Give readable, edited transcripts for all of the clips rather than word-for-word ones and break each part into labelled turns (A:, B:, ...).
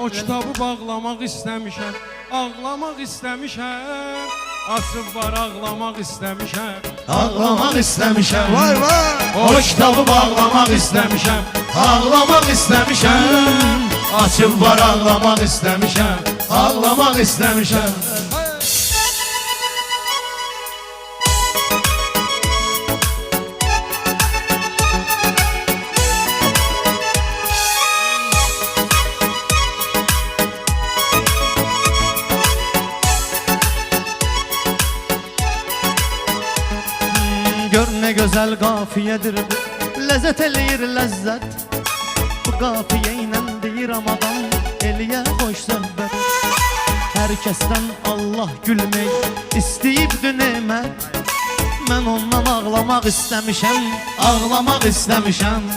A: o kitabı bağlamaq istəmişəm, ağlamaq istəmişəm. Açıb var ağlamaq istəmişəm,
B: Ağlamaq istəmişəm.
C: Vay vay.
B: O kitabı bağlamaq istəmişəm, ağlamaq istəmişəm. Açıb var ağlamaq istəmişəm, ağlamaq istəmişəm.
C: Gör ne güzel kafiyedir bu, lezzet eləyir lezzet. Bu kafiye ilə deyir amadan, eliye hoş söhbət. Herkesten Allah gülmək istəyibdi nemət. Mən ondan ağlamaq istəmişəm,
B: Ağlamaq istəmişəm.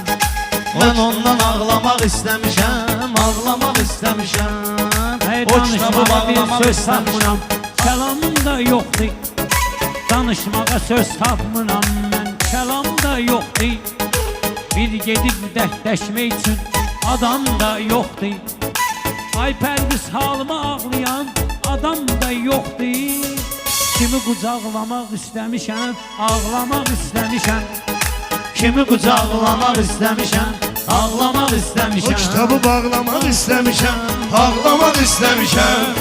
B: Mən ondan ağlamaq istəmişəm, ağlamaq istəmişəm.
D: Hey,
B: O kitabı
D: danışmağa bir
B: bağlamaq
D: söz
B: istəmişəm.
D: tapmıram, kəlamım da yoxdur. Danışmağa söz tapmıram mən, kəlam da yoxdur. Bir gedib dərdləşmək üçün adam da yoxdur. Ay pərviz halıma ağlayan adam da yoxdur. Kimi qucaqlamaq istəmişəm, ağlamaq istəmişəm.
B: Kimi qucaqlamaq istəmişəm, ağlamaq
C: o
B: istəmişəm.
C: kitabı bağlamaq istəmişəm,
B: Ağlamaq istəmişəm.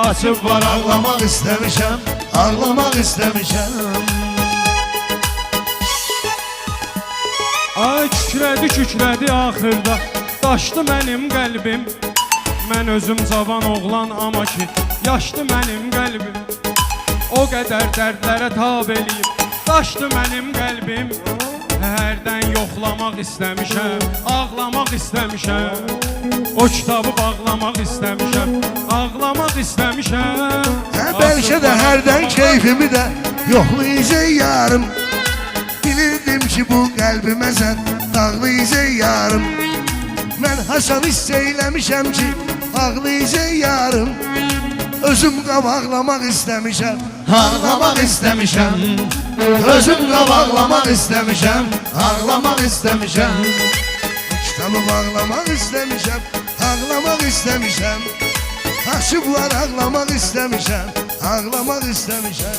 B: Açıb var ağlamaq
C: istəmişəm, ağlamaq istəmişəm.
A: ay kükrədi axırda, daşdı mənim qəlbim. Mən özüm cavan oğlan ama ki, yaşdı mənim qəlbim. O qədər dərdlərə tab eləyib, daşdı mənim qəlbim. Hərdən yoxlamaq istəmişəm, ağlamaq istəmişəm. O kitabı bağlamaq istəmişəm, ağlamaq istəmişəm.
C: Bəlkə də hərdən keyfimi də yoxlayacaq. Bilirdim ki bu qəlbimə sən dağlayacaq. Mən Hasan hiss eyləmişəm ki ağlayacaq. Özüm qabaqlamaq istəmişəm,
B: Ağlamaq istəmişəm. Özüm qabaqlamaq istəmişəm, ağlamaq istəmişəm.
C: kitabı bağlamaq istəmişəm, ağlamaq istəmişəm. Açıb var ağlamaq istəmişəm, ağlamaq istəmişəm.